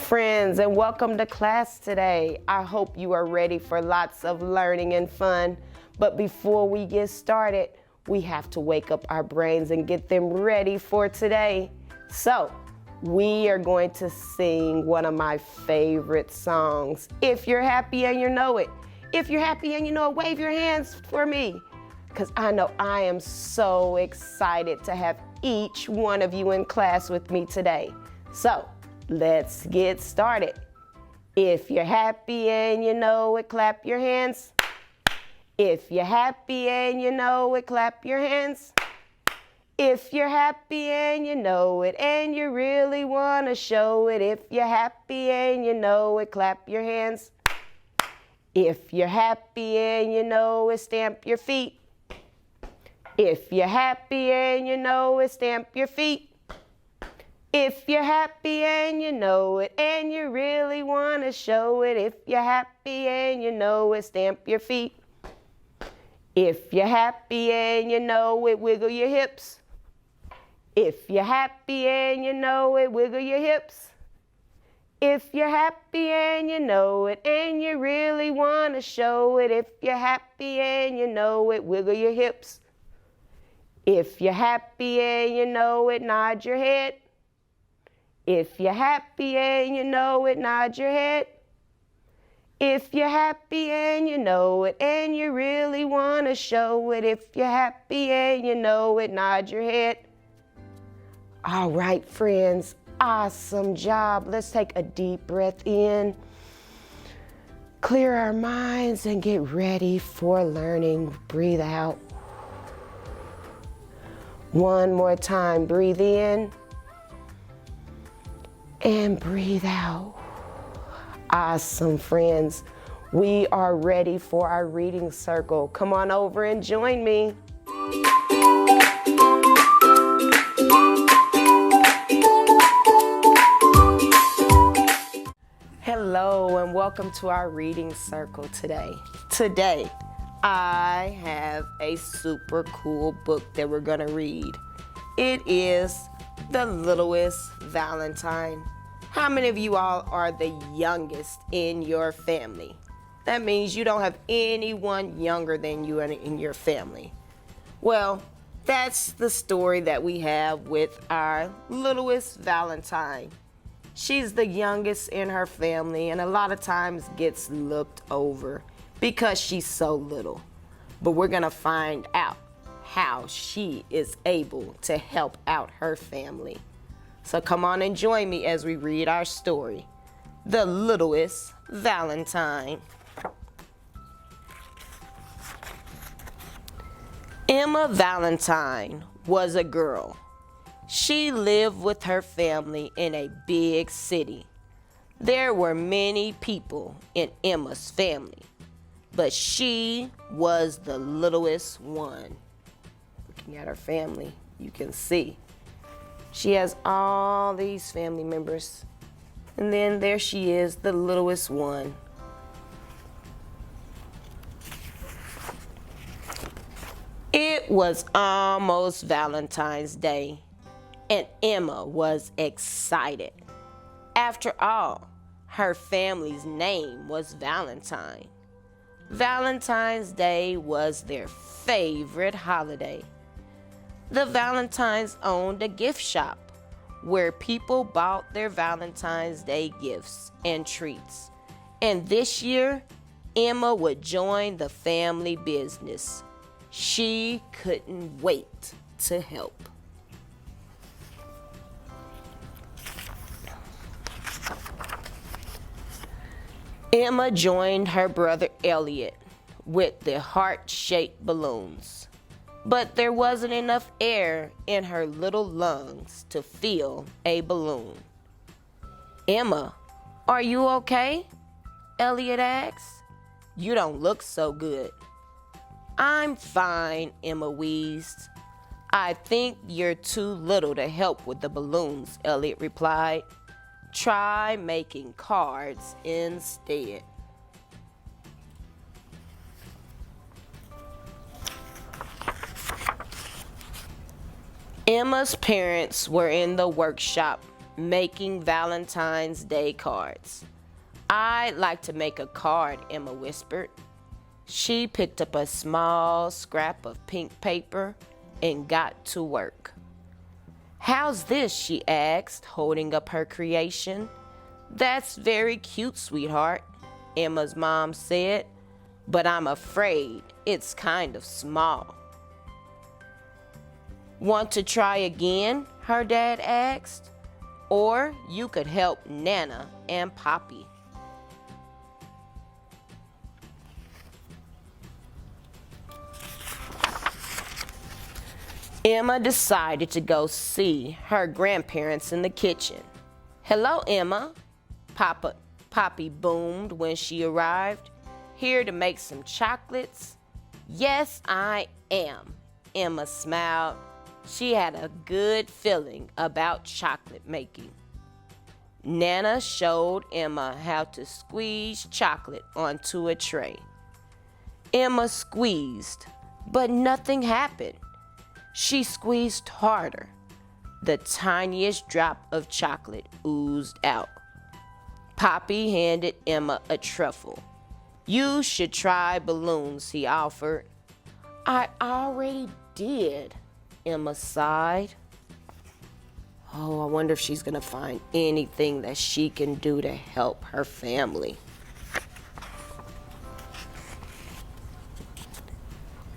friends, and welcome to class today. I hope you are ready for lots of learning and fun. But before we get started, we have to wake up our brains and get them ready for today. So, we are going to sing one of my favorite songs. If you're happy and you know it. If you're happy and you know it, wave your hands for me. Because I know I am so excited to have each one of you in class with me today. So, let's get started. If you're happy and you know it, clap your hands. If you're happy and you know it, clap your hands. If you're happy and you know it and you really want to show it. If you're happy and you know it, clap your hands. If you're happy and you know it, stamp your feet. If you're happy and you know it, stamp your feet. If you're happy and you know it and you really want to show it. If you're happy and you know it, stamp your feet. If you're happy and you know it, wiggle your hips. If you're happy and you know it, wiggle your hips. If you're happy and you know it and you really want to show it. If you're happy and you know it, wiggle your hips. If you're happy and you know it, nod your head. If you're happy and you know it, nod your head. If you're happy and you know it and you really want to show it. If you're happy and you know it, nod your head. All right, friends, awesome job. Let's take a deep breath in, clear our minds, and get ready for learning. Breathe out. One more time, breathe in and breathe out. Awesome, friends. We are ready for our reading circle. Come on over and join me. Hello and welcome to our reading circle today. Today, I have a super cool book that we're gonna read. It is The Littlest Valentine. How many of you all are the youngest in your family? That means you don't have anyone younger than you in your family. Well, that's the story that we have with our littlest Valentine. She's the youngest in her family and a lot of times gets looked over because she's so little. But we're gonna find out how she is able to help out her family. So come on and join me as we read our story, The Littlest Valentine. Emma Valentine was a girl. She lived with her family in a big city. There were many people in Emma's family, but she was the littlest one. Looking at her family, you can see she has all these family members. And then there she is, the littlest one. It was almost Valentine's Day, and Emma was excited. After all, her family's name was Valentine. Valentine's Day was their favorite holiday. The Valentines owned a gift shop where people bought their Valentine's Day gifts and treats. And this year, Emma would join the family business. She couldn't wait to help. Emma joined her brother Elliot with the heart-shaped balloons. But there wasn't enough air in her little lungs to fill a balloon. Emma, are you okay? Elliot asked. You don't look so good. I'm fine, Emma wheezed. I think you're too little to help with the balloons, Elliot replied. Try making cards instead. Emma's parents were in the workshop making Valentine's Day cards. "I'd like to make a card," Emma whispered. She picked up a small scrap of pink paper and got to work. "How's this?" she asked, holding up her creation. "That's very cute, sweetheart," Emma's mom said, "but I'm afraid it's kind of small." "Want to try again?" her dad asked. "Or you could help Nana and Poppy." Emma decided to go see her grandparents in the kitchen. "Hello, Emma," Poppy boomed when she arrived. "Here to make some chocolates?" "Yes, I am," Emma smiled. She had a good feeling about chocolate making. Nana showed Emma how to squeeze chocolate onto a tray. Emma squeezed, but nothing happened. She squeezed harder. The tiniest drop of chocolate oozed out. Poppy handed Emma a truffle. "You should try balloons," he offered. "I already did," Emma sighed. Oh, I wonder if she's going to find anything that she can do to help her family.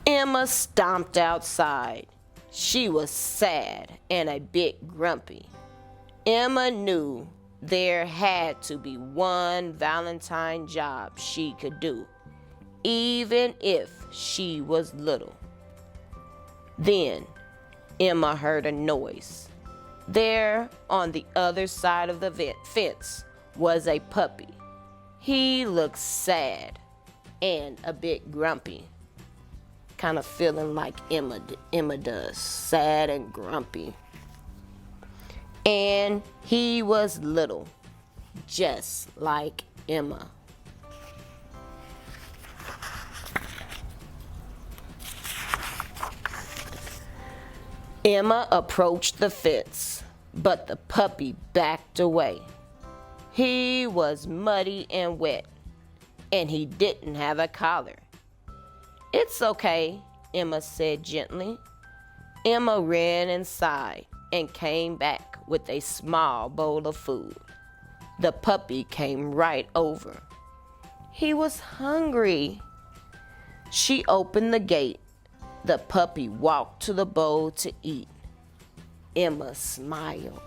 Emma stomped outside. She was sad and a bit grumpy. Emma knew there had to be one Valentine job she could do, even if she was little. Then Emma heard a noise. There, on the other side of the fence, was a puppy. He looked sad and a bit grumpy. Kind of feeling like Emma does, sad and grumpy. And he was little, just like Emma. Emma approached the fence, but the puppy backed away. He was muddy and wet, and he didn't have a collar. "It's okay," Emma said gently. Emma ran inside and came back with a small bowl of food. The puppy came right over. He was hungry. She opened the gate. The puppy walked to the bowl to eat. Emma smiled.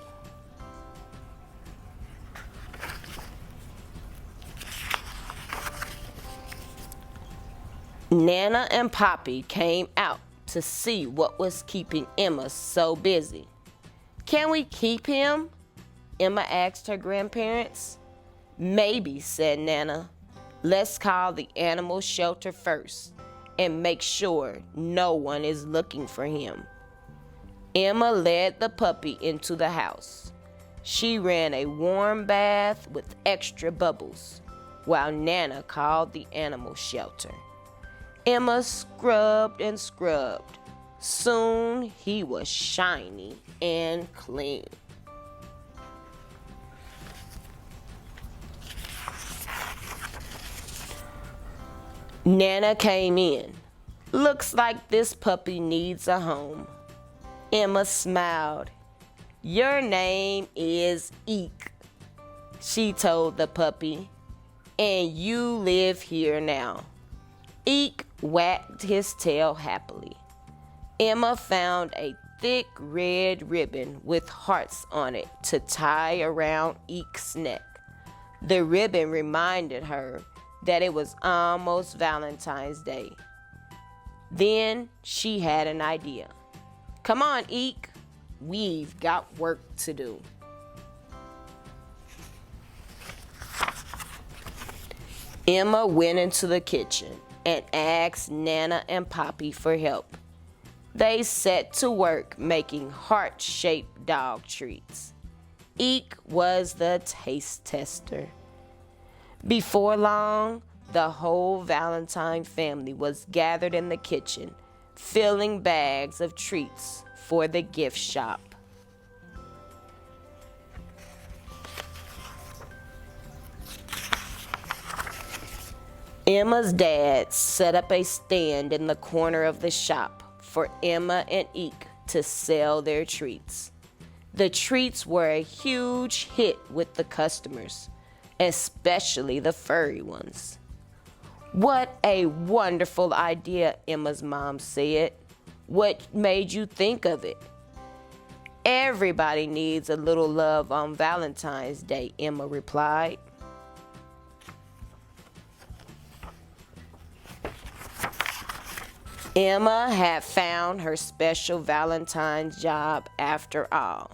Nana and Poppy came out to see what was keeping Emma so busy. "Can we keep him?" Emma asked her grandparents. "Maybe," said Nana. "Let's call the animal shelter first and make sure no one is looking for him." Emma led the puppy into the house. She ran a warm bath with extra bubbles, while Nana called the animal shelter. Emma scrubbed and scrubbed. Soon he was shiny and clean. Nana came in. "Looks like this puppy needs a home." Emma smiled. "Your name is Eek," she told the puppy, "and you live here now." Eek wagged his tail happily. Emma found a thick red ribbon with hearts on it to tie around Eek's neck. The ribbon reminded her that it was almost Valentine's Day. Then she had an idea. "Come on, Eek, we've got work to do." Emma went into the kitchen and asked Nana and Poppy for help. They set to work making heart-shaped dog treats. Eek was the taste tester. Before long, the whole Valentine family was gathered in the kitchen, filling bags of treats for the gift shop. Emma's dad set up a stand in the corner of the shop for Emma and Eek to sell their treats. The treats were a huge hit with the customers, especially the furry ones. What a wonderful idea, Emma's mom said. What made you think of it? Everybody needs a little love on Valentine's Day, Emma replied. Emma had found her special Valentine's job after all.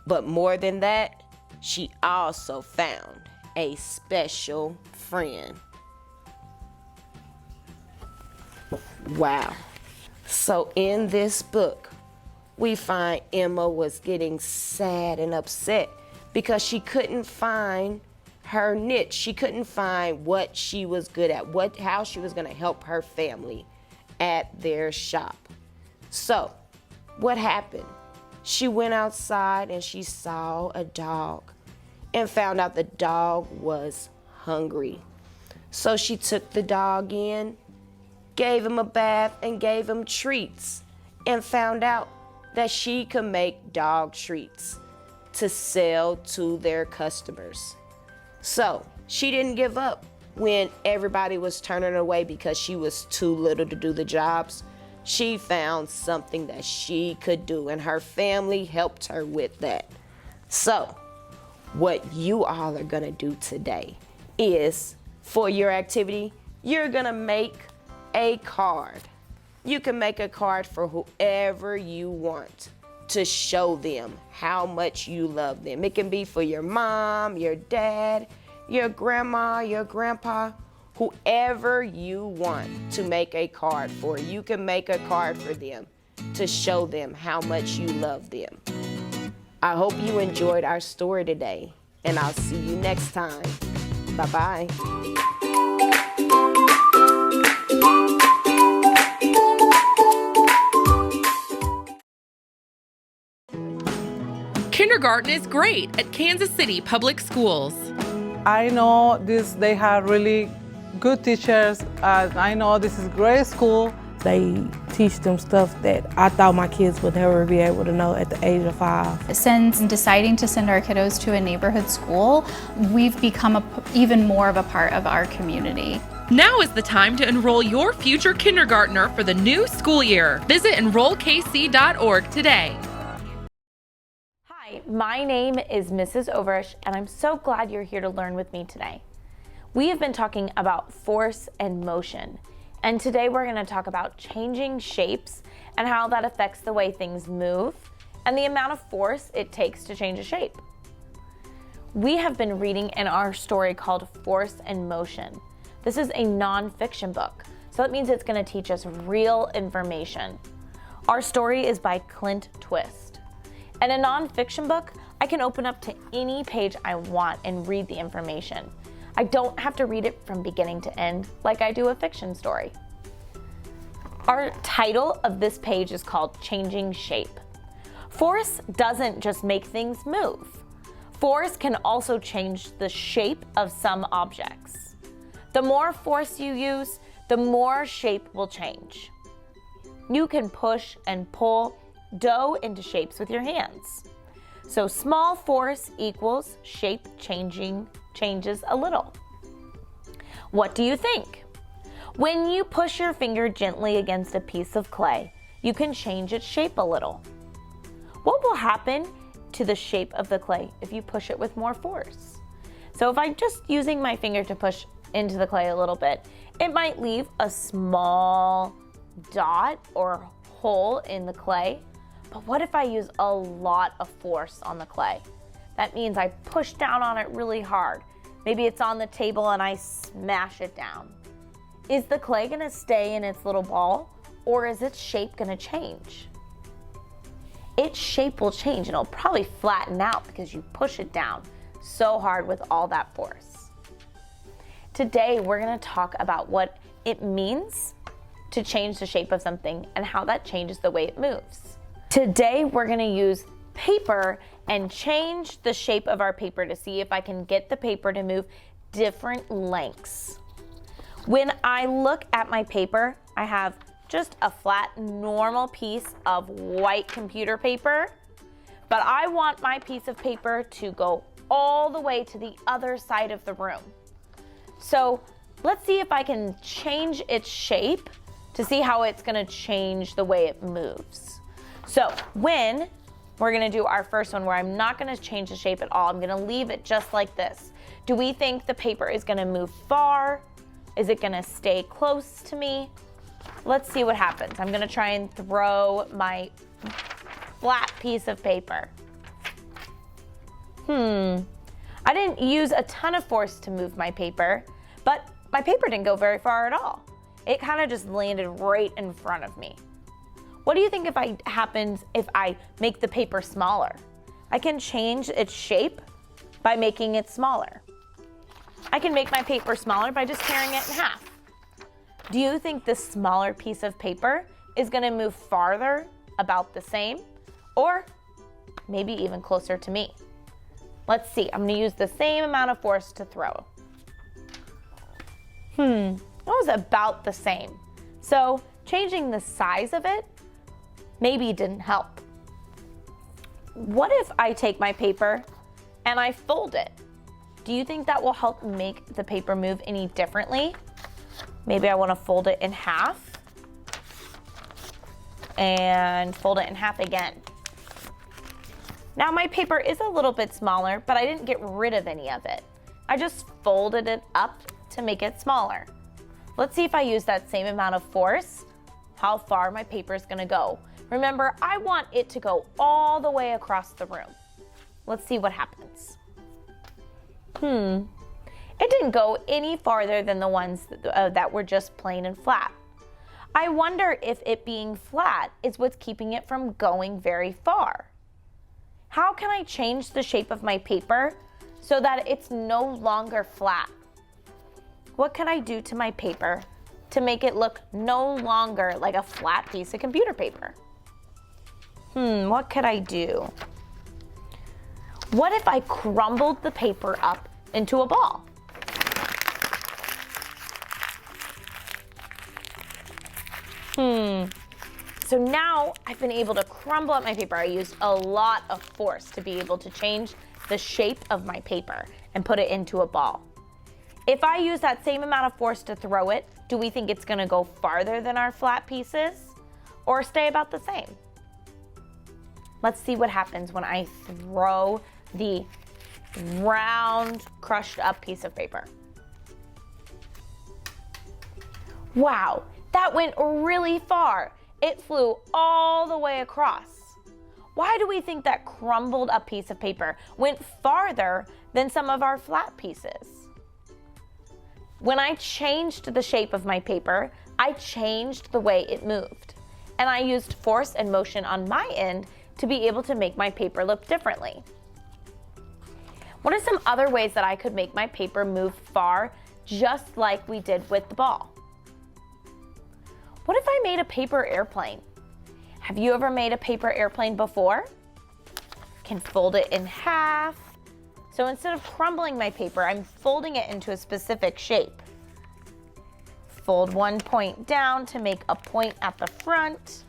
But more than that, she also found a special friend. Wow. So in this book, we find Emma was getting sad and upset because she couldn't find her niche. She couldn't find what she was good at, how she was going to help her family at their shop. So what happened? She went outside and she saw a dog and found out the dog was hungry. So she took the dog in, gave him a bath, and gave him treats, and found out that she could make dog treats to sell to their customers. So she didn't give up when everybody was turning her away because she was too little to do the jobs. She found something that she could do, and her family helped her with that. So what you all are gonna do today is, for your activity, you're gonna make a card. You can make a card for whoever you want to show them how much you love them. It can be for your mom, your dad, your grandma, your grandpa, whoever you want to make a card for. You can make a card for them to show them how much you love them. I hope you enjoyed our story today, and I'll see you next time. Bye-bye. Kindergarten is great at Kansas City Public Schools. I know they have really good teachers. I know this is a great school. They teach them stuff that I thought my kids would never be able to know at the age of 5. Since deciding to send our kiddos to a neighborhood school, we've become even more of a part of our community. Now is the time to enroll your future kindergartner for the new school year. Visit enrollkc.org today. Hi, my name is Mrs. Overish, and I'm so glad you're here to learn with me today. We have been talking about force and motion, and today we're going to talk about changing shapes and how that affects the way things move and the amount of force it takes to change a shape. We have been reading in our story called Force and Motion. This is a non-fiction book, so that means it's going to teach us real information. Our story is by Clint Twist. In a non-fiction book, I can open up to any page I want and read the information. I don't have to read it from beginning to end like I do a fiction story. Our title of this page is called Changing Shape. Force doesn't just make things move. Force can also change the shape of some objects. The more force you use, the more shape will change. You can push and pull dough into shapes with your hands. So small force equals shape changes a little. What do you think? When you push your finger gently against a piece of clay, you can change its shape a little. What will happen to the shape of the clay if you push it with more force? So if I'm just using my finger to push into the clay a little bit, it might leave a small dot or hole in the clay. But what if I use a lot of force on the clay? That means I push down on it really hard. Maybe it's on the table and I smash it down. Is the clay gonna stay in its little ball, or is its shape gonna change? Its shape will change and it'll probably flatten out because you push it down so hard with all that force. Today, we're gonna talk about what it means to change the shape of something and how that changes the way it moves. Today, we're gonna use paper and change the shape of our paper to see if I can get the paper to move different lengths. When I look at my paper, I have just a flat, normal piece of white computer paper, but I want my piece of paper to go all the way to the other side of the room. So let's see if I can change its shape to see how it's gonna change the way it moves. So when we're gonna do our first one where I'm not gonna change the shape at all, I'm gonna leave it just like this. Do we think the paper is gonna move far? Is it gonna stay close to me? Let's see what happens. I'm gonna try and throw my flat piece of paper. I didn't use a ton of force to move my paper, but my paper didn't go very far at all. It kind of just landed right in front of me. What do you think happens if I make the paper smaller? I can change its shape by making it smaller. I can make my paper smaller by just tearing it in half. Do you think this smaller piece of paper is gonna move farther, about the same, or maybe even closer to me? Let's see, I'm gonna use the same amount of force to throw. That was about the same. So changing the size of it maybe didn't help. What if I take my paper and I fold it? Do you think that will help make the paper move any differently? Maybe I wanna fold it in half and fold it in half again. Now my paper is a little bit smaller, but I didn't get rid of any of it. I just folded it up to make it smaller. Let's see if I use that same amount of force, how far my paper is gonna go. Remember, I want it to go all the way across the room. Let's see what happens. It didn't go any farther than the ones that were just plain and flat. I wonder if it being flat is what's keeping it from going very far. How can I change the shape of my paper so that it's no longer flat? What can I do to my paper to make it look no longer like a flat piece of computer paper? What could I do? What if I crumbled the paper up into a ball? So now I've been able to crumble up my paper. I used a lot of force to be able to change the shape of my paper and put it into a ball. If I use that same amount of force to throw it, do we think it's gonna go farther than our flat pieces or stay about the same? Let's see what happens when I throw the round, crushed up piece of paper. Wow, that went really far. It flew all the way across. Why do we think that crumbled up piece of paper went farther than some of our flat pieces? When I changed the shape of my paper, I changed the way it moved. And I used force and motion on my end to be able to make my paper look differently. What are some other ways that I could make my paper move far, just like we did with the ball? What if I made a paper airplane? Have you ever made a paper airplane before? Can fold it in half. So instead of crumbling my paper, I'm folding it into a specific shape. Fold one point down to make a point at the front.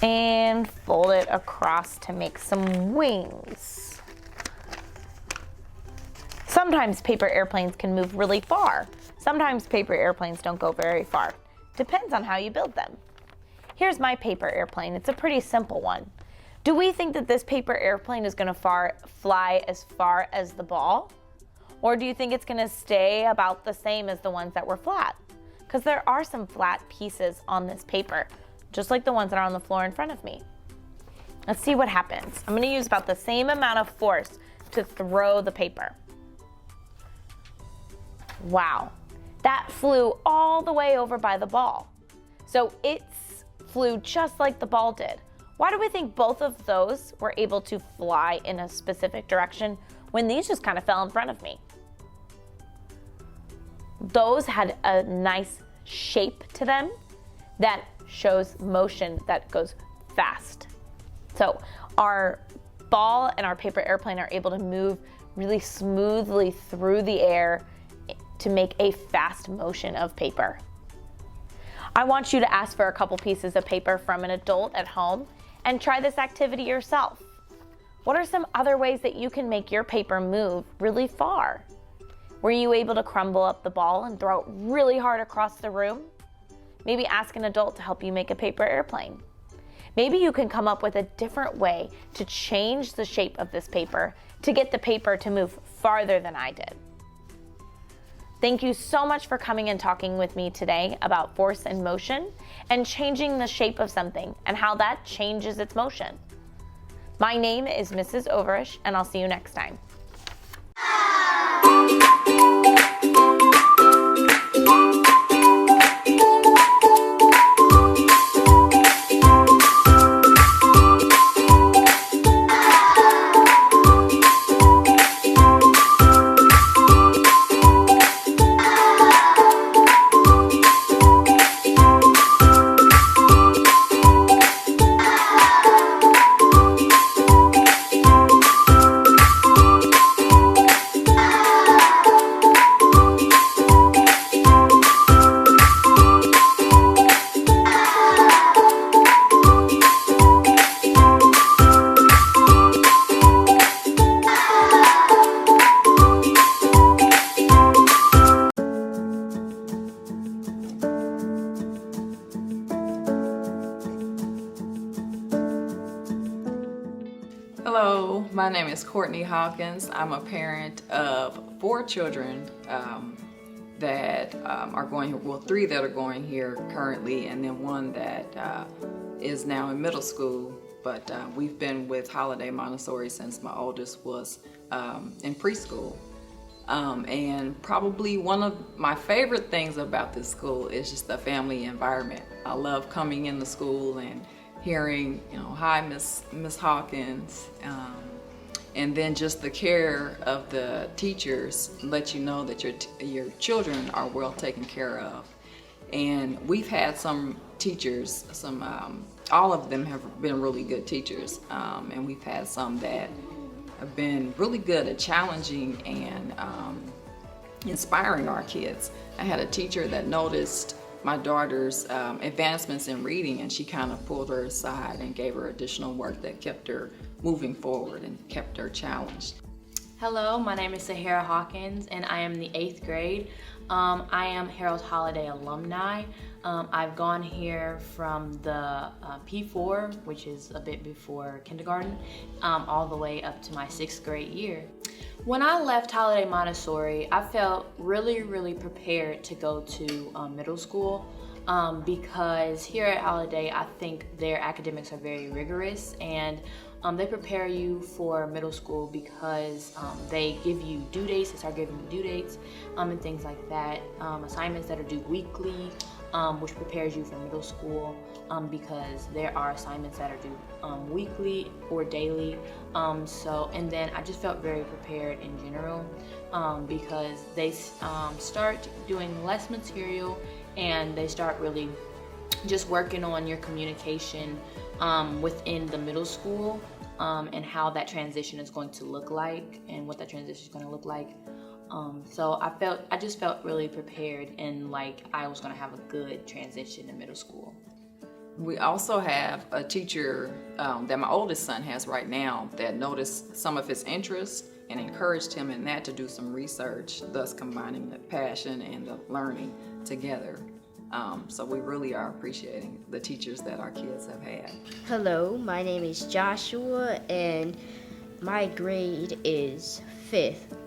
And fold it across to make some wings. Sometimes paper airplanes can move really far. Sometimes paper airplanes don't go very far. Depends on how you build them. Here's my paper airplane. It's a pretty simple one. Do we think that this paper airplane is gonna fly as far as the ball? Or do you think it's gonna stay about the same as the ones that were flat? Because there are some flat pieces on this paper, just like the ones that are on the floor in front of me. Let's see what happens. I'm gonna use about the same amount of force to throw the paper. Wow, that flew all the way over by the ball. So it flew just like the ball did. Why do we think both of those were able to fly in a specific direction when these just kind of fell in front of me? Those had a nice shape to them that shows motion that goes fast. So our ball and our paper airplane are able to move really smoothly through the air to make a fast motion of paper. I want you to ask for a couple pieces of paper from an adult at home and try this activity yourself. What are some other ways that you can make your paper move really far? Were you able to crumble up the ball and throw it really hard across the room? Maybe ask an adult to help you make a paper airplane. Maybe you can come up with a different way to change the shape of this paper to get the paper to move farther than I did. Thank you so much for coming and talking with me today about force and motion and changing the shape of something and how that changes its motion. My name is Mrs. Overish, and I'll see you next time. Hello, my name is Courtney Hawkins. I'm a parent of 4 children that are going here, well, 3 that are going here currently, and then 1 that is now in middle school. But we've been with Holiday Montessori since my oldest was in preschool. And probably one of my favorite things about this school is just the family environment. I love coming in the school and hearing, hi, Miss Hawkins, and then just the care of the teachers let you know that your children are well taken care of. And we've had some teachers, all of them have been really good teachers, and we've had some that have been really good at challenging and inspiring our kids. I had a teacher that noticed my daughter's advancements in reading, and she kind of pulled her aside and gave her additional work that kept her moving forward and kept her challenged. Hello, my name is Sahara Hawkins, and I am in the 8th grade. I am Harold Holiday alumni. I've gone here from the P4, which is a bit before kindergarten, all the way up to my 6th grade year. When I left Holiday Montessori, I felt really prepared to go to middle school because here at Holiday, I think their academics are very rigorous, and they prepare you for middle school because they give you due dates, they start giving you due dates and things like that. Assignments that are due weekly, which prepares you for middle school because there are assignments that are due weekly or daily. And then I just felt very prepared in general because they start doing less material and they start really just working on your communication within the middle school and how that transition is going to look like and what that transition is going to look like. So I just felt really prepared and like I was going to have a good transition in middle school. We also have a teacher that my oldest son has right now that noticed some of his interests and encouraged him in that to do some research, thus combining the passion and the learning together. So we really are appreciating the teachers that our kids have had. Hello, my name is Joshua and my grade is 5th.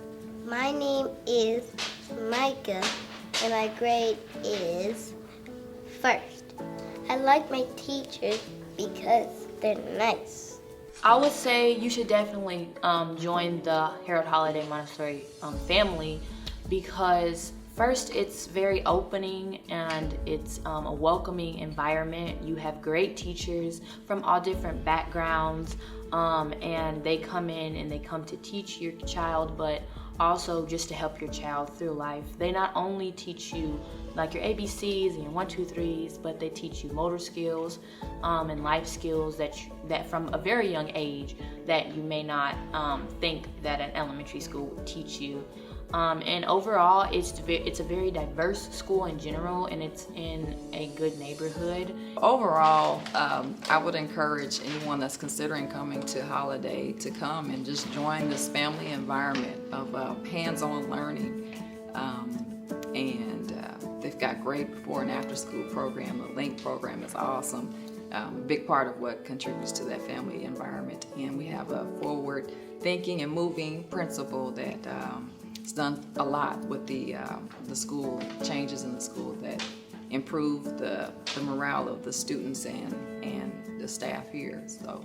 My name is Micah and my grade is 1st. I like my teachers because they're nice. I would say you should definitely join the Harold Holiday Montessori family because first, it's very opening and it's a welcoming environment. You have great teachers from all different backgrounds and they come in and they come to teach your child, but also just to help your child through life. They not only teach you like your ABCs and your 1, 2, 3s, but they teach you motor skills and life skills that from a very young age that you may not think that an elementary school would teach you. And overall, it's a very diverse school in general, and it's in a good neighborhood. Overall, I would encourage anyone that's considering coming to Holiday to come and just join this family environment of hands-on learning. And they've got great before and after school program. The LINK program is awesome. A big part of what contributes to that family environment. And we have a forward thinking and moving principal that it's done a lot with the school, changes in the school that improve the morale of the students and the staff here. So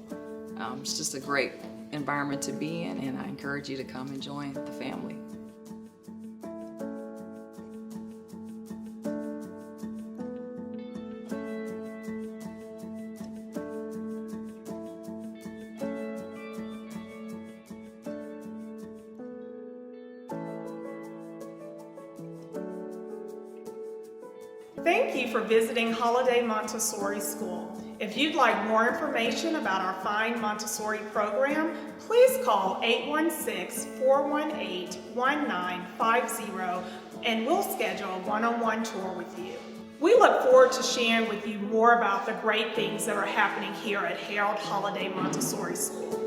it's just a great environment to be in, and I encourage you to come and join the family. Thank you for visiting Holiday Montessori School. If you'd like more information about our fine Montessori program, please call 816-418-1950 and we'll schedule a one-on-one tour with you. We look forward to sharing with you more about the great things that are happening here at Harold Holiday Montessori School.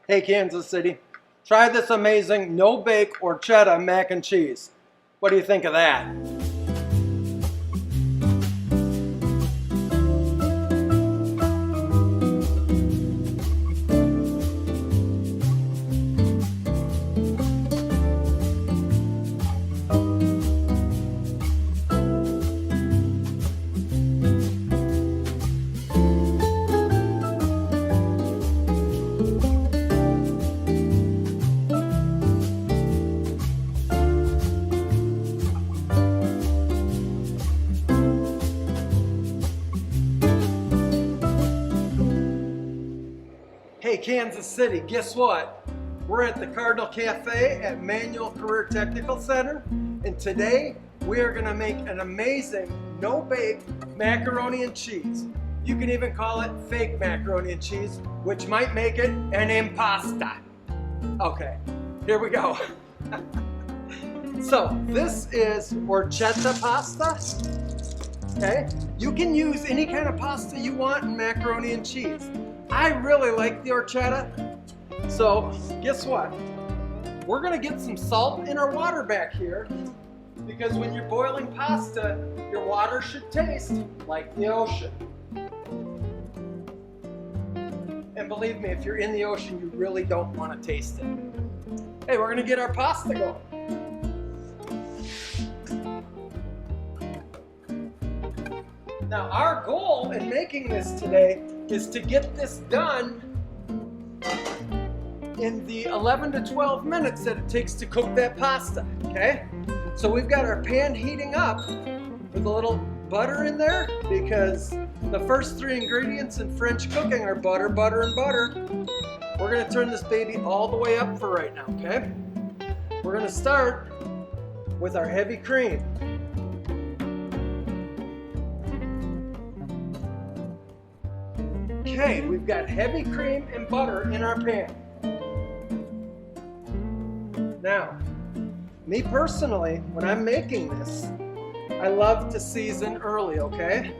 Hey Kansas City, try this amazing no-bake or cheddar mac and cheese. What do you think of that? Hey Kansas City, guess what? We're at the Cardinal Cafe at Manual Career Technical Center, and today we are going to make an amazing no-bake macaroni and cheese. You can even call it fake macaroni and cheese, which might make it an impasta. Okay, here we go. So this is orchetta pasta. Okay, you can use any kind of pasta you want in macaroni and cheese. I really like the orchetta, so guess what? We're gonna get some salt in our water back here, because when you're boiling pasta, your water should taste like the ocean. And believe me, if you're in the ocean, you really don't want to taste it. Hey, we're gonna get our pasta going. Now, our goal in making this today is to get this done in the 11 to 12 minutes that it takes to cook that pasta, okay? So we've got our pan heating up with a little butter in there, because the first 3 ingredients in French cooking are butter, butter, and butter. We're gonna turn this baby all the way up for right now, okay? We're gonna start with our heavy cream. Okay, we've got heavy cream and butter in our pan. Now, me personally, when I'm making this, I love to season early, okay?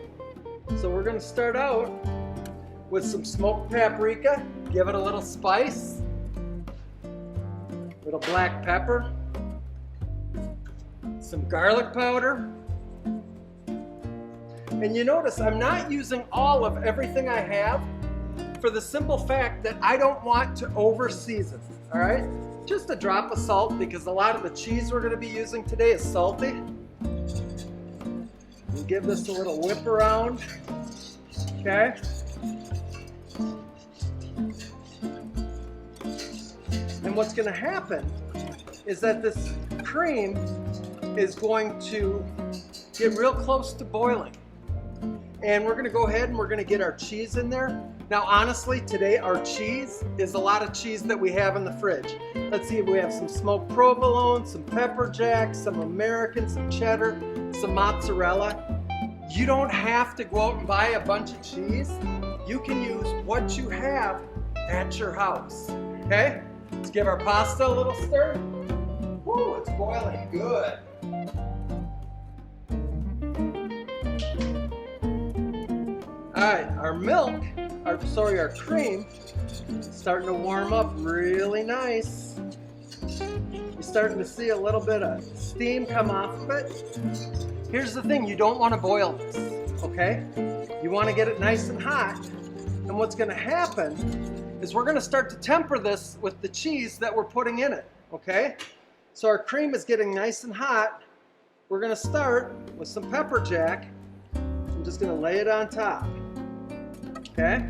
So we're gonna start out with some smoked paprika, give it a little spice, a little black pepper, some garlic powder. And you notice I'm not using all of everything I have for the simple fact that I don't want to over season, all right? Just a drop of salt, because a lot of the cheese we're gonna be using today is salty. We'll give this a little whip around, okay? And what's gonna happen is that this cream is going to get real close to boiling. And we're gonna go ahead and we're gonna get our cheese in there. Now honestly, today our cheese is a lot of cheese that we have in the fridge. Let's see if we have some smoked provolone, some pepper jack, some American, some cheddar, some mozzarella. You don't have to go out and buy a bunch of cheese. You can use what you have at your house, okay? Let's give our pasta a little stir. Woo, it's boiling good. All right, our milk, our cream is starting to warm up really nice. You're starting to see a little bit of steam come off of it. Here's the thing, you don't want to boil this, okay? You want to get it nice and hot. And what's going to happen is we're going to start to temper this with the cheese that we're putting in it, okay? So our cream is getting nice and hot. We're going to start with some pepper jack. I'm just going to lay it on top. Okay?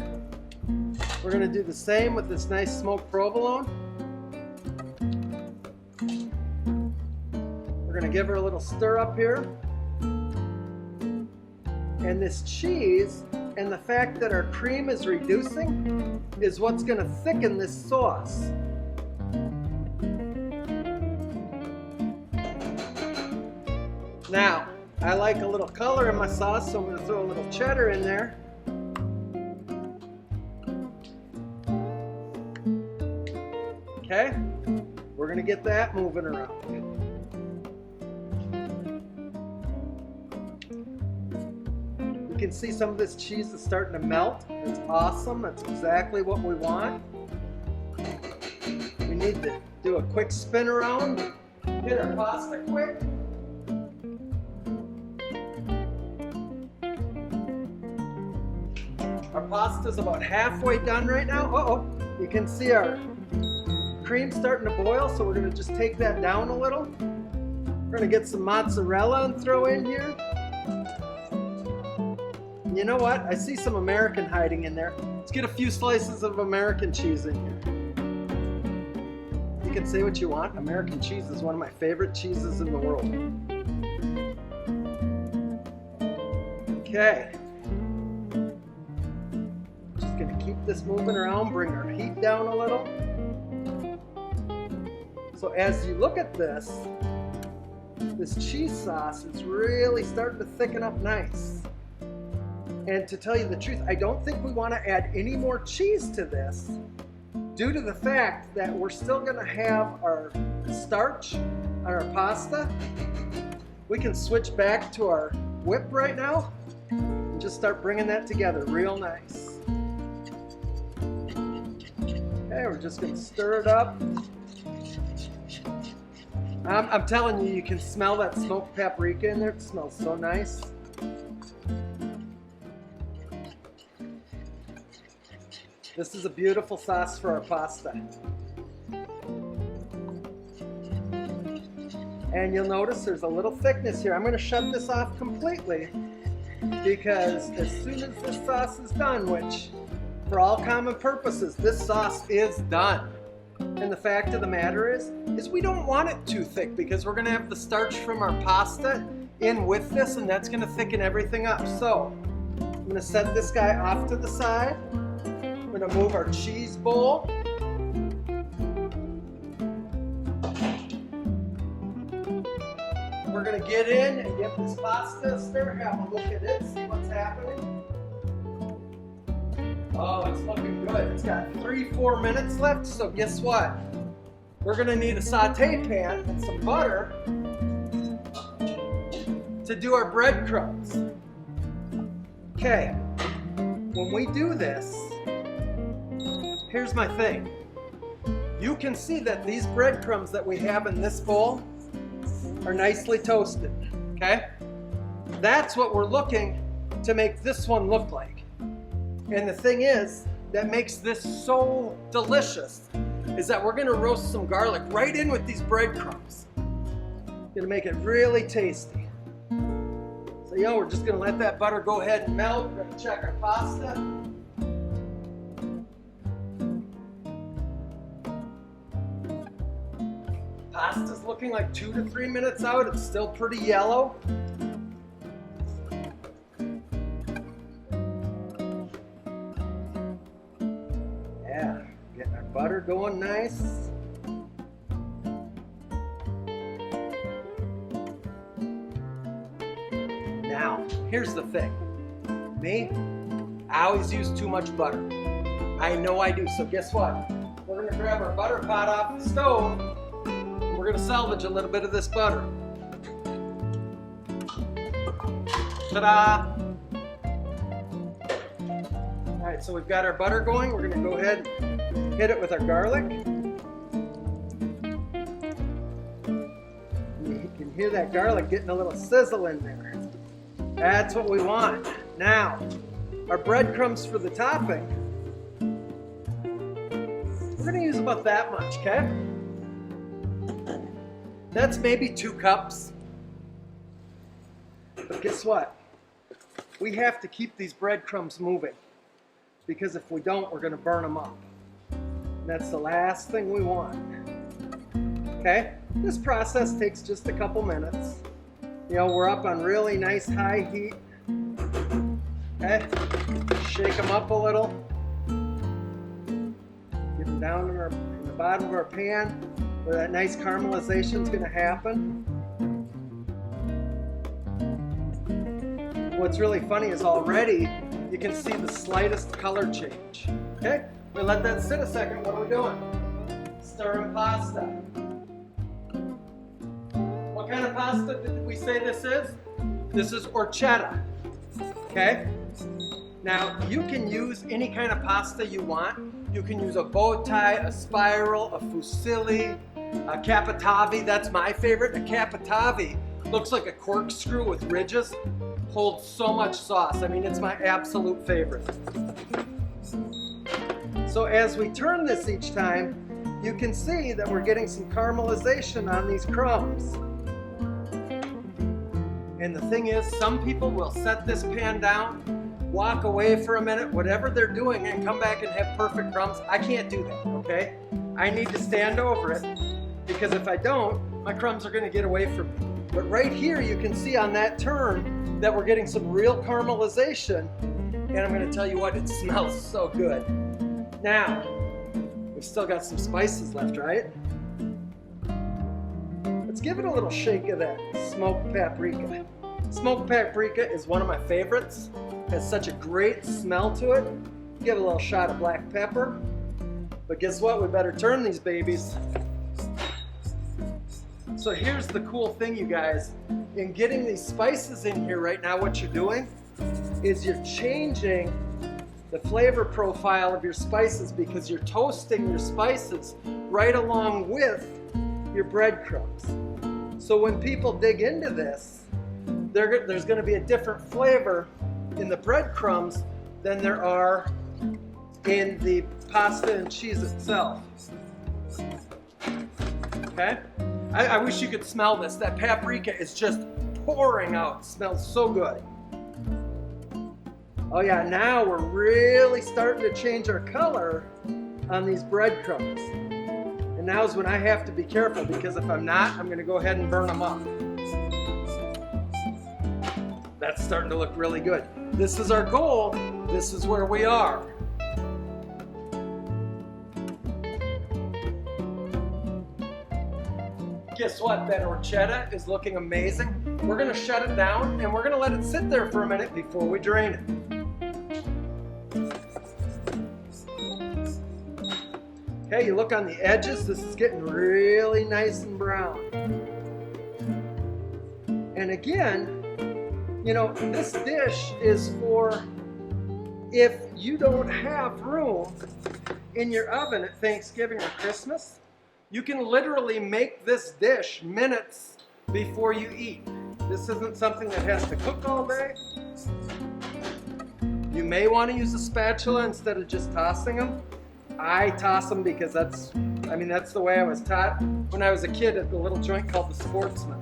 We're going to do the same with this nice smoked provolone. We're going to give her a little stir up here. And this cheese and the fact that our cream is reducing is what's going to thicken this sauce. Now, I like a little color in my sauce, so I'm going to throw a little cheddar in there. Okay, we're going to get that moving around. You can see some of this cheese is starting to melt. It's awesome. That's exactly what we want. We need to do a quick spin around. Hit our pasta quick. Our pasta's about halfway done right now. Uh-oh, you can see our cream starting to boil, so we're going to just take that down a little. We're going to get some mozzarella and throw in here. You know what? I see some American hiding in there. Let's get a few slices of American cheese in here. You can say what you want. American cheese is one of my favorite cheeses in the world. Okay. Just going to keep this moving around, bring our heat down a little. So as you look at this cheese sauce is really starting to thicken up nice. And to tell you the truth, I don't think we want to add any more cheese to this due to the fact that we're still going to have our starch on our pasta. We can switch back to our whip right now and just start bringing that together real nice. Okay, we're just going to stir it up. I'm telling you, you can smell that smoked paprika in there. It smells so nice. This is a beautiful sauce for our pasta. And you'll notice there's a little thickness here. I'm going to shut this off completely because as soon as this sauce is done, which for all common purposes, this sauce is done. And the fact of the matter is we don't want it too thick because we're going to have the starch from our pasta in with this, and that's going to thicken everything up. So I'm going to set this guy off to the side. I'm going to move our cheese bowl. We're going to get in and give this pasta a stir. Have a look at it, see what's happening. Oh, it's looking good. It's got 3-4 minutes left, so guess what? We're going to need a saute pan and some butter to do our breadcrumbs. Okay, when we do this, here's my thing. You can see that these breadcrumbs that we have in this bowl are nicely toasted, okay? That's what we're looking to make this one look like. And the thing is, that makes this so delicious, is that we're gonna roast some garlic right in with these breadcrumbs. Gonna make it really tasty. So we're just gonna let that butter go ahead and melt. We're gonna check our pasta. pasta's looking like 2 to 3 minutes out. It's still pretty yellow. Yeah, getting our butter going nice. Now, here's the thing. Me, I always use too much butter. I know I do, so guess what? We're gonna grab our butter pot off the stove, and we're gonna salvage a little bit of this butter. Ta-da! All right, so we've got our butter going. We're gonna go ahead and hit it with our garlic. You can hear that garlic getting a little sizzle in there. That's what we want. Now, our breadcrumbs for the topping, we're gonna use about that much, okay? That's maybe 2 cups. But guess what? We have to keep these breadcrumbs moving, because if we don't, we're gonna burn them up. And that's the last thing we want. Okay? This process takes just a couple minutes. You know, we're up on really nice high heat. Okay? Shake them up a little. Get them down in the bottom of our pan where that nice caramelization is going to happen. What's really funny is already you can see the slightest color change. Okay? We let that sit a second. What are we doing? Stirring pasta. What kind of pasta did we say this is? This is orchetta. Okay? Now, you can use any kind of pasta you want. You can use a bow tie, a spiral, a fusilli, a capitavi. That's my favorite. A capitavi looks like a corkscrew with ridges. Holds so much sauce. I mean, it's my absolute favorite. So as we turn this each time, you can see that we're getting some caramelization on these crumbs. And the thing is, some people will set this pan down, walk away for a minute, whatever they're doing, and come back and have perfect crumbs. I can't do that, okay? I need to stand over it, because if I don't, my crumbs are gonna get away from me. But right here, you can see on that turn that we're getting some real caramelization, and I'm gonna tell you what, it smells so good. Now, we've still got some spices left, right? Let's give it a little shake of that smoked paprika. Smoked paprika is one of my favorites. It has such a great smell to it. Give it a little shot of black pepper. But guess what? We better turn these babies. So here's the cool thing, you guys. In getting these spices in here right now, what you're doing is you're changing the flavor profile of your spices, because you're toasting your spices right along with your breadcrumbs. So when people dig into this, there's going to be a different flavor in the breadcrumbs than there are in the pasta and cheese itself. Okay? I wish you could smell this. That paprika is just pouring out. It smells so good. Oh yeah, now we're really starting to change our color on these breadcrumbs. And now's when I have to be careful, because if I'm not, I'm gonna go ahead and burn them up. That's starting to look really good. This is our goal. This is where we are. Guess what? That orchetta is looking amazing. We're gonna shut it down and we're gonna let it sit there for a minute before we drain it. Okay, you look on the edges, this is getting really nice and brown. And again, you know, this dish is for if you don't have room in your oven at Thanksgiving or Christmas. You can literally make this dish minutes before you eat. This isn't something that has to cook all day. You may want to use a spatula instead of just tossing them. I toss them because that's the way I was taught when I was a kid at the little joint called the Sportsman.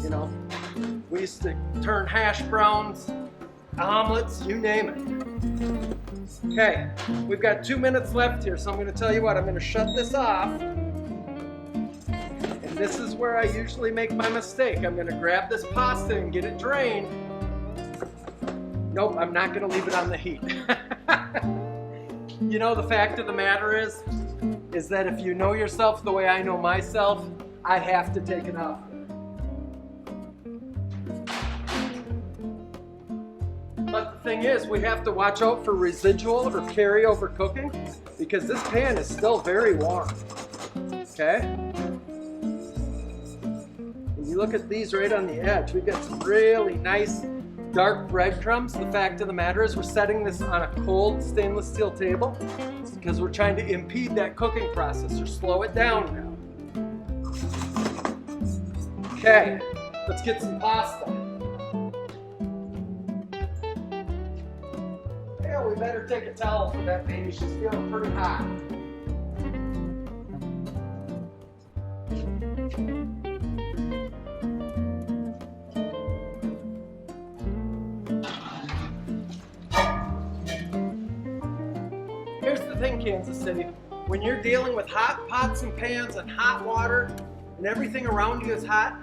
You know, we used to turn hash browns, omelets, you name it. Okay, we've got 2 minutes left here, so I'm going to tell you what, I'm going to shut this off. And this is where I usually make my mistake. I'm gonna grab this pasta and get it drained. Nope, I'm not gonna leave it on the heat. You know, the fact of the matter is that if you know yourself the way I know myself, I have to take it off. But the thing is, we have to watch out for residual or carryover cooking because this pan is still very warm, okay? And you look at these right on the edge, we've got some really nice dark breadcrumbs. The fact of the matter is we're setting this on a cold stainless steel table because we're trying to impede that cooking process or slow it down now. Okay, let's get some pasta. Yeah, we better take a towel for that baby. She's feeling pretty hot. Here's the thing, Kansas City. When you're dealing with hot pots and pans and hot water and everything around you is hot,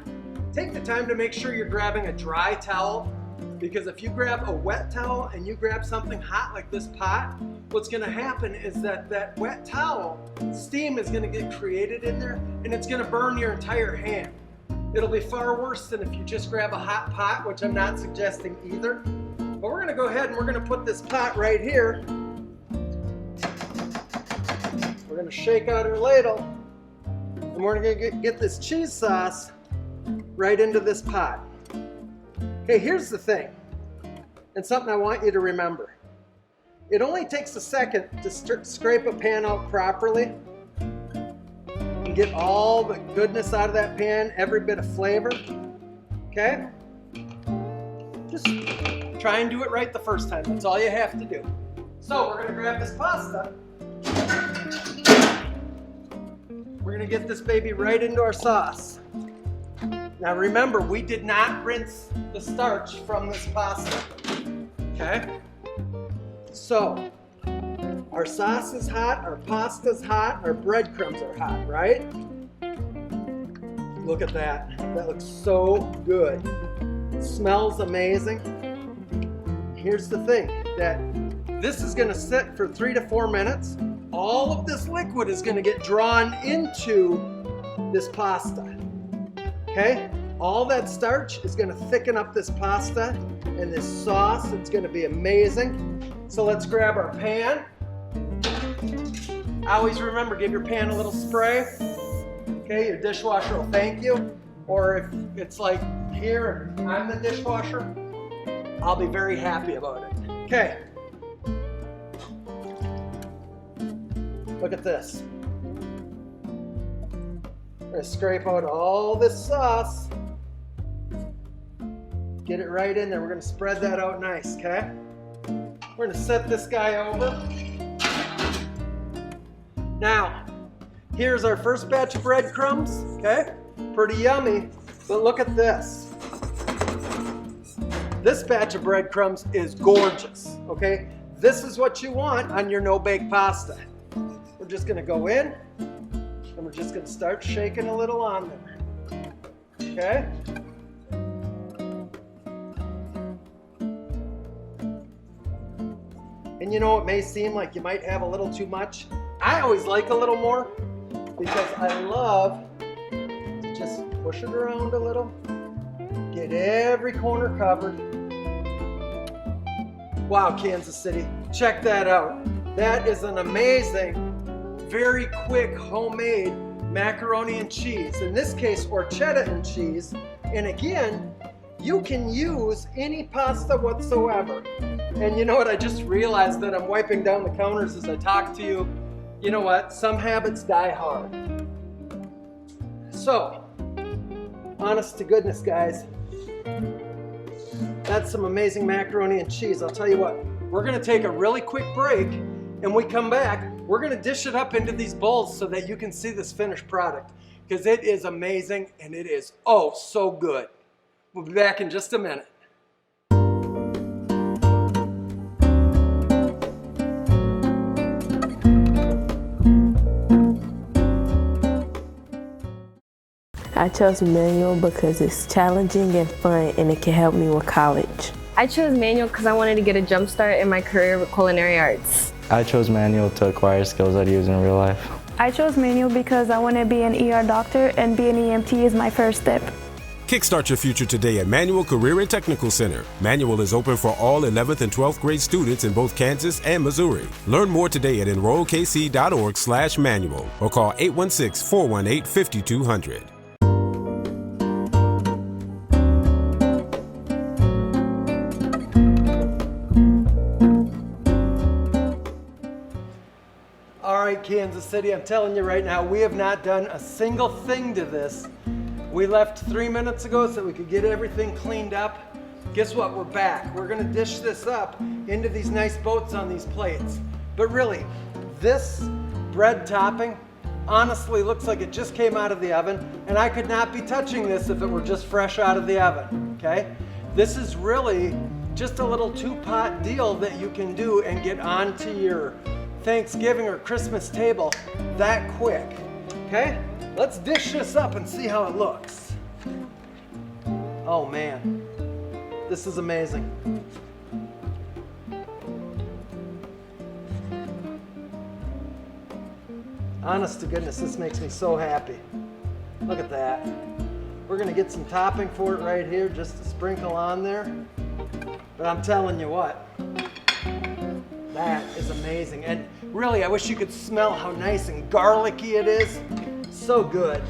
take the time to make sure you're grabbing a dry towel, because if you grab a wet towel and you grab something hot like this pot, what's going to happen is that wet towel, steam is going to get created in there and it's going to burn your entire hand. It'll be far worse than if you just grab a hot pot, which I'm not suggesting either. But we're going to go ahead and we're going to put this pot right here. We're going to shake out our ladle and we're going to get this cheese sauce right into this pot. Okay, here's the thing, and something I want you to remember. It only takes a second to scrape a pan out properly and get all the goodness out of that pan, every bit of flavor, okay? Just try and do it right the first time. That's all you have to do. So we're gonna grab this pasta. We're gonna get this baby right into our sauce. Now remember, we did not rinse the starch from this pasta, okay? So, our sauce is hot, our pasta's hot, our breadcrumbs are hot, right? Look at that. That looks so good. It smells amazing. Here's the thing, that this is gonna sit for 3 to 4 minutes. All of this liquid is gonna get drawn into this pasta. Okay, all that starch is going to thicken up this pasta and this sauce. It's going to be amazing. So let's grab our pan. Always remember, give your pan a little spray. Okay, your dishwasher will thank you. Or if it's like here, I'm the dishwasher, I'll be very happy about it. Okay. Look at this. We're going to scrape out all this sauce. Get it right in there. We're going to spread that out nice, okay? We're going to set this guy over. Now, here's our first batch of breadcrumbs, okay? Pretty yummy, but look at this. This batch of breadcrumbs is gorgeous, okay? This is what you want on your no-bake pasta. We're just going to go in. And we're just going to start shaking a little on there, okay? And you know, it may seem like you might have a little too much. I always like a little more because I love to just push it around a little, get every corner covered. Wow, Kansas City, check that out. That is an amazing, very quick homemade macaroni and cheese. In this case, orchetta and cheese. And again, you can use any pasta whatsoever. And you know what? I just realized that I'm wiping down the counters as I talk to you. You know what? Some habits die hard. So, honest to goodness, guys, that's some amazing macaroni and cheese. I'll tell you what, we're gonna take a really quick break, and when we come back, we're gonna dish it up into these bowls so that you can see this finished product, because it is amazing and it is oh so good. We'll be back in just a minute. I chose manual because it's challenging and fun, and it can help me with college. I chose manual because I wanted to get a jump start in my career with culinary arts. I chose manual to acquire skills I'd use in real life. I chose manual because I want to be an ER doctor, and being an EMT is my first step. Kickstart your future today at Manual Career and Technical Center. Manual is open for all 11th and 12th grade students in both Kansas and Missouri. Learn more today at enrollkc.org/manual or call 816-418-5200. All right, Kansas City, I'm telling you right now, we have not done a single thing to this. We left 3 minutes ago so we could get everything cleaned up. Guess what? We're back. We're gonna dish this up into these nice boats on these plates. But really, this bread topping honestly looks like it just came out of the oven, and I could not be touching this if it were just fresh out of the oven, okay? This is really just a little two-pot deal that you can do and get onto your Thanksgiving or Christmas table that quick, okay? Let's dish this up and see how it looks. Oh man, this is amazing. Honest to goodness, this makes me so happy. Look at that. We're gonna get some topping for it right here just to sprinkle on there. But I'm telling you what, that is amazing. And really, I wish you could smell how nice and garlicky it is. So good.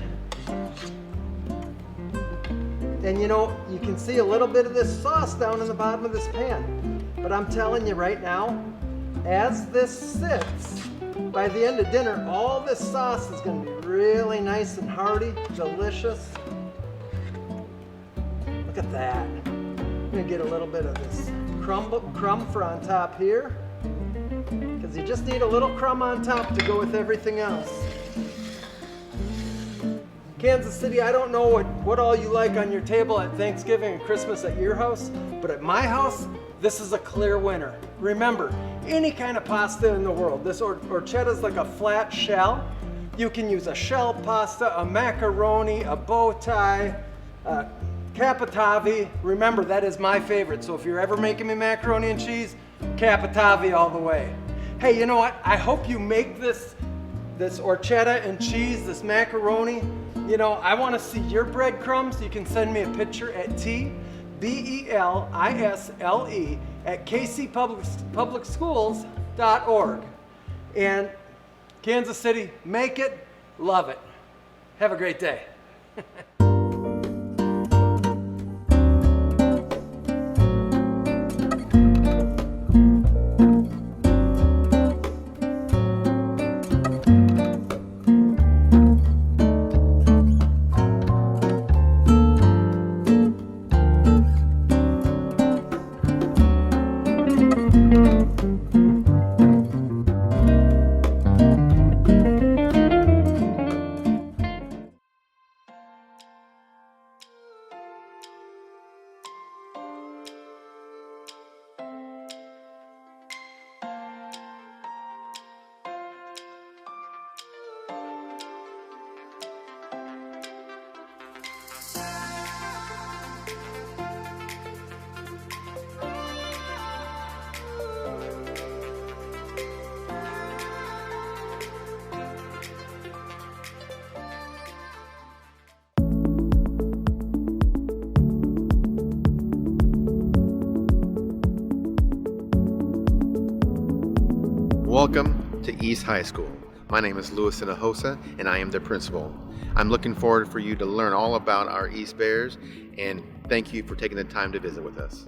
And you know, you can see a little bit of this sauce down in the bottom of this pan. But I'm telling you right now, as this sits, by the end of dinner, all this sauce is going to be really nice and hearty, delicious. Look at that. I'm going to get a little bit of this crumb for on top here, because you just need a little crumb on top to go with everything else. Kansas City, I don't know what all you like on your table at Thanksgiving and Christmas at your house, but at my house, this is a clear winner. Remember, any kind of pasta in the world, this orchetta is like a flat shell. You can use a shell pasta, a macaroni, a bow tie, cappatavi. Remember, that is my favorite, so if you're ever making me macaroni and cheese, cappatavi all the way. Hey, you know what? I hope you make this orchetta and cheese, this macaroni. You know, I want to see your breadcrumbs. You can send me a picture at tbelisle@kcpublicschools.org. And Kansas City, make it, love it. Have a great day. Welcome to East High School. My name is Louis Sinahosa, and I am the principal. I'm looking forward for you to learn all about our East Bears, and thank you for taking the time to visit with us.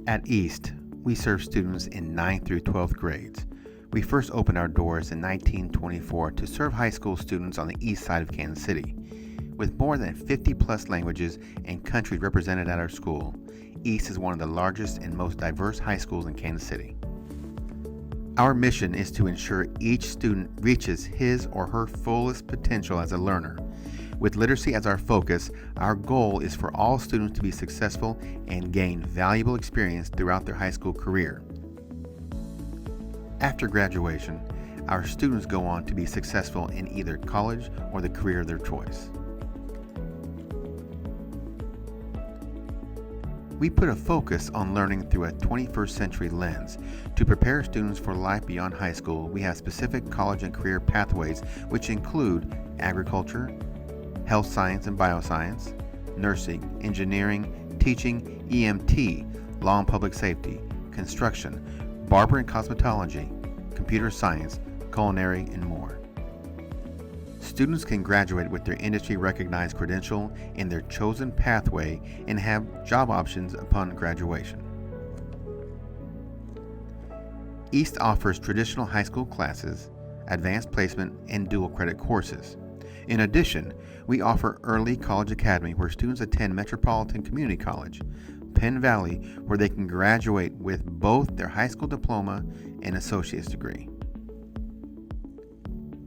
At East, we serve students in 9th through 12th grades. We first opened our doors in 1924 to serve high school students on the east side of Kansas City. With more than 50 plus languages and countries represented at our school, East is one of the largest and most diverse high schools in Kansas City. Our mission is to ensure each student reaches his or her fullest potential as a learner. With literacy as our focus, our goal is for all students to be successful and gain valuable experience throughout their high school career. After graduation, our students go on to be successful in either college or the career of their choice. We put a focus on learning through a 21st century lens. To prepare students for life beyond high school, we have specific college and career pathways which include agriculture, health science and bioscience, nursing, engineering, teaching, EMT, law and public safety, construction, barber and cosmetology, computer science, culinary, and more. Students can graduate with their industry-recognized credential in their chosen pathway and have job options upon graduation. East offers traditional high school classes, advanced placement, and dual credit courses. In addition, we offer Early College Academy where students attend Metropolitan Community College, Penn Valley where they can graduate with both their high school diploma and associate's degree.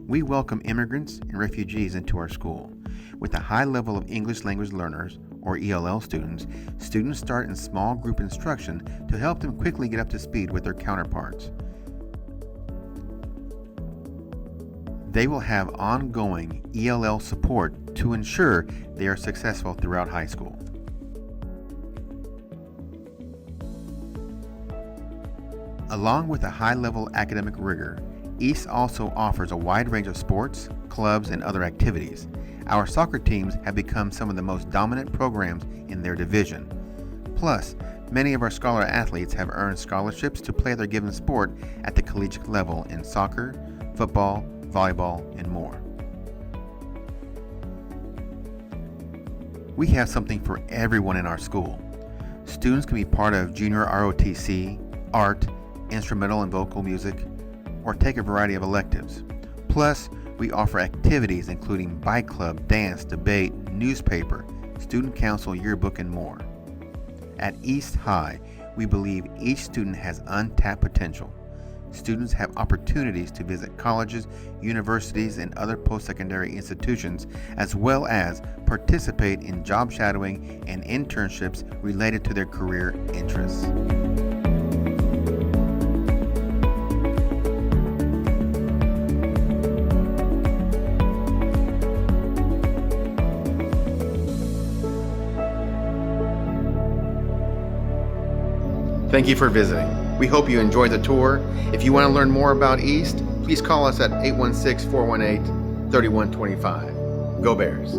We welcome immigrants and refugees into our school. With a high level of English language learners, or ELL students start in small group instruction to help them quickly get up to speed with their counterparts. They will have ongoing ELL support to ensure they are successful throughout high school. Along with a high-level academic rigor, East also offers a wide range of sports, clubs, and other activities. Our soccer teams have become some of the most dominant programs in their division. Plus, many of our scholar athletes have earned scholarships to play their given sport at the collegiate level in soccer, football, volleyball, and more. We have something for everyone in our school. Students can be part of junior ROTC, art, instrumental and vocal music, or take a variety of electives. Plus, we offer activities including bike club, dance, debate, newspaper, student council, yearbook, and more. At East High, we believe each student has untapped potential. Students have opportunities to visit colleges, universities, and other post-secondary institutions, as well as participate in job shadowing and internships related to their career interests. Thank you for visiting. We hope you enjoyed the tour. If you want to learn more about East, please call us at 816-418-3125. Go Bears.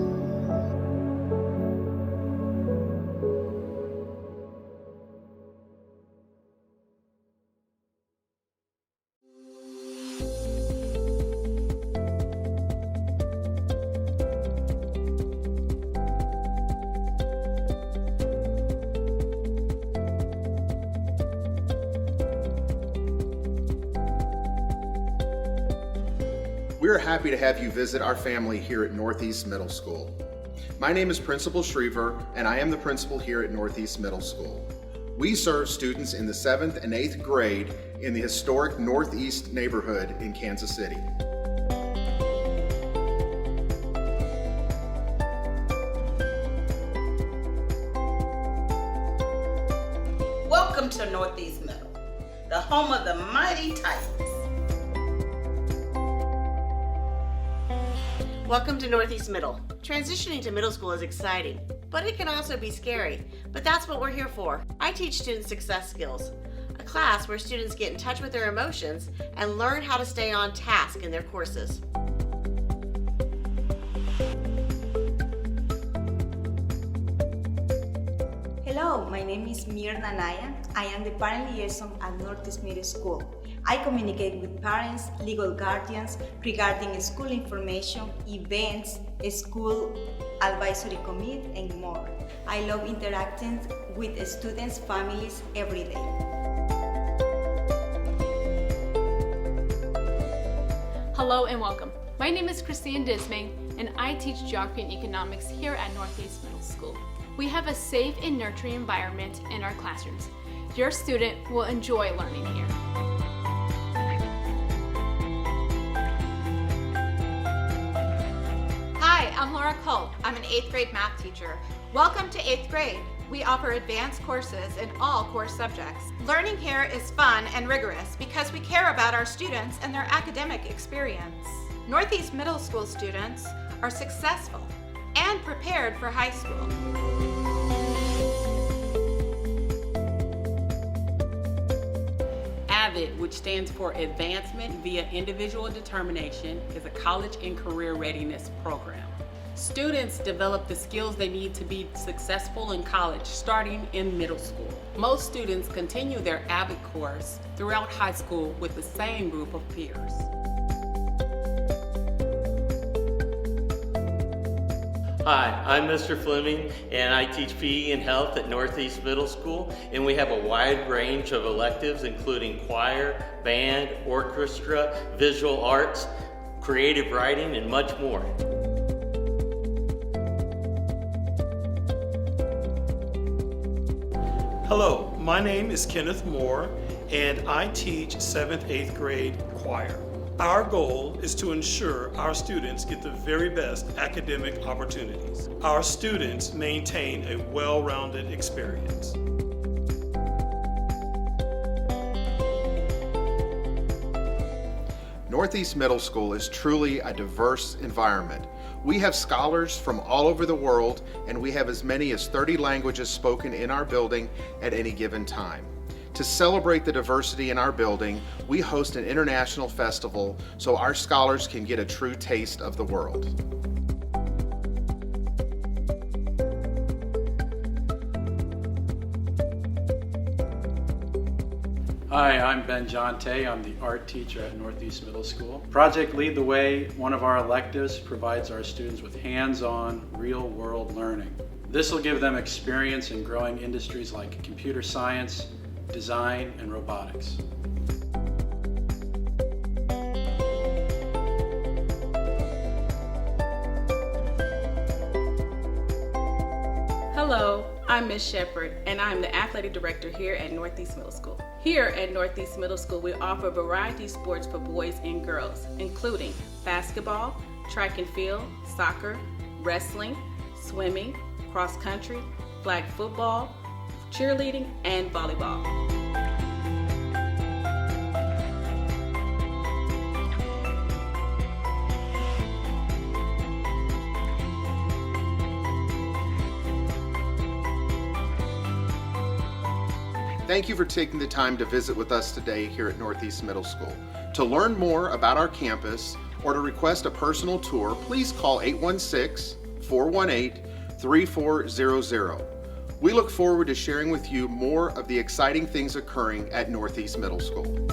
We're happy to have you visit our family here at Northeast Middle School. My name is Principal Schriever, and I am the principal here at Northeast Middle School. We serve students in the 7th and 8th grade in the historic Northeast neighborhood in Kansas City. Welcome to Northeast Middle, the home of the mighty Titans. Welcome to Northeast Middle. Transitioning to middle school is exciting, but it can also be scary. But that's what we're here for. I teach students success skills, a class where students get in touch with their emotions and learn how to stay on task in their courses. Hello, my name is Mirna Naya. I am the parent liaison at Northeast Middle School. I communicate with parents, legal guardians regarding school information, events, school advisory committee, and more. I love interacting with students' families every day. Hello and welcome. My name is Christine Dismay, and I teach geography and economics here at Northeast Middle School. We have a safe and nurturing environment in our classrooms. Your student will enjoy learning here. Hi, I'm Laura Culp. I'm an 8th grade math teacher. Welcome to 8th grade. We offer advanced courses in all core subjects. Learning here is fun and rigorous because we care about our students and their academic experience. Northeast Middle School students are successful and prepared for high school. AVID, which stands for Advancement via Individual Determination, is a college and career readiness program. Students develop the skills they need to be successful in college starting in middle school. Most students continue their AVID course throughout high school with the same group of peers. Hi, I'm Mr. Fleming, and I teach PE and health at Northeast Middle School, and we have a wide range of electives including choir, band, orchestra, visual arts, creative writing, and much more. Hello, my name is Kenneth Moore, and I teach 7th, 8th grade choir. Our goal is to ensure our students get the very best academic opportunities. Our students maintain a well-rounded experience. Northeast Middle School is truly a diverse environment. We have scholars from all over the world, and we have as many as 30 languages spoken in our building at any given time. To celebrate the diversity in our building, we host an international festival so our scholars can get a true taste of the world. Hi, I'm Ben Jonte. I'm the art teacher at Northeast Middle School. Project Lead the Way, one of our electives, provides our students with hands-on, real-world learning. This will give them experience in growing industries like computer science, design, and robotics. Hello, I'm Ms. Shepherd, and I'm the athletic director here at Northeast Middle School. Here at Northeast Middle School, we offer variety sports for boys and girls, including basketball, track and field, soccer, wrestling, swimming, cross country, flag football, cheerleading, and volleyball. Thank you for taking the time to visit with us today here at Northeast Middle School. To learn more about our campus or to request a personal tour, please call 816-418-3400. We look forward to sharing with you more of the exciting things occurring at Northeast Middle School.